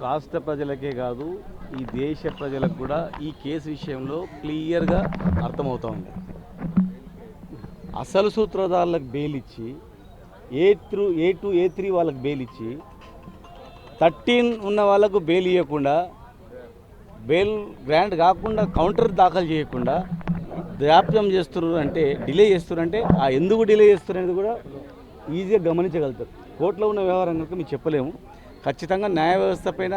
రాష్ట్ర ప్రజలకే కాదు, ఈ దేశ ప్రజలకు కూడా ఈ కేసు విషయంలో క్లియర్గా అర్థమవుతూ ఉంది. అసలు సూత్రధారులకు బెయిల్ ఇచ్చి A2 A3 వాళ్ళకి బెయిల్ ఇచ్చి 13 ఉన్న వాళ్ళకు బెయిల్ ఇవ్వకుండా, బెయిల్ గ్రాంట్ కాకుండా కౌంటర్ దాఖలు చేయకుండా జాప్యం చేస్తున్నారు అంటే, డిలే చేస్తున్నారు అంటే ఆ ఎందుకు డిలే చేస్తున్నారు అనేది కూడా ఈజీగా గమనించగలుగుతారు. కోర్టులో ఉన్న వ్యవహారం కనుక మీకు చెప్పలేము. ఖచ్చితంగా న్యాయ వ్యవస్థ పైన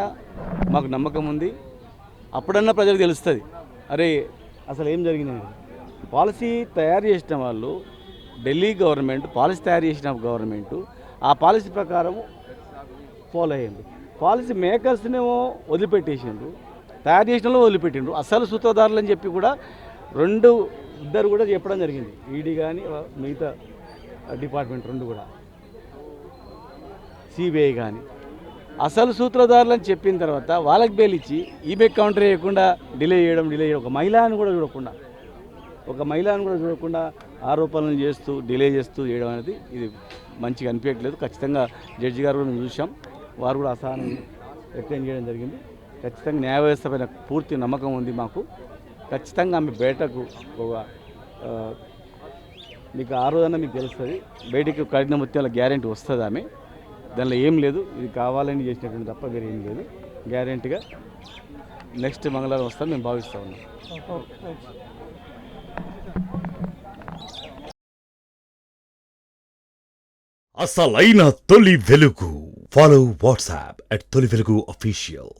మాకు నమ్మకం ఉంది. అప్పుడన్నా ప్రజలకు తెలుస్తుంది, అరే అసలు ఏం జరిగింది. పాలసీ తయారు చేసిన వాళ్ళు, ఢిల్లీ గవర్నమెంట్ పాలసీ తయారు చేసిన గవర్నమెంటు ఆ పాలసీ ప్రకారం ఫాలో అయ్యింది. పాలసీ మేకర్స్నేమో వదిలిపెట్టేసిండ్రు, తయారు చేసిన వాళ్ళు వదిలిపెట్టిండ్రు. అసలు సూత్రధారులు అని చెప్పి కూడా ఇద్దరు కూడా చెప్పడం జరిగింది. ఈడీ కానీ మిగతా డిపార్ట్మెంట్ రెండు కూడా, సిబిఐ కానీ. అసలు సూత్రధారులు అని చెప్పిన తర్వాత వాళ్ళకి బెయిల్ ఇచ్చి ఈమె కౌంటర్ చేయకుండా డిలే చేయడం, ఒక మహిళను కూడా చూడకుండా ఆరోపణలు చేస్తూ డిలే చేస్తూ చేయడం అనేది ఇది మంచిగా అనిపించట్లేదు. ఖచ్చితంగా జడ్జి గారు కూడా మేము చూసాం, వారు కూడా అసహనం వ్యక్తం చేయడం జరిగింది. ఖచ్చితంగా న్యాయ వ్యవస్థ పైన పూర్తి నమ్మకం ఉంది మాకు. ఖచ్చితంగా ఆమె బయటకు మీకు ఆ రోజన్నా మీకు తెలుస్తుంది, బయటికి కఠిన ముత్యాల గ్యారెంటీ వస్తుంది. ఆమె దానిలో ఏం లేదు, ఇది కావాలని చేసినటువంటి తప్ప వేరే ఏం లేదు. గ్యారెంటీగా నెక్స్ట్ మంగళవారం వస్తాను మేము భావిస్తూ ఉన్నాం. అసలైన తొలి వెలుగు. ఫాలో వాట్సాప్ @తొలి వెలుగు official.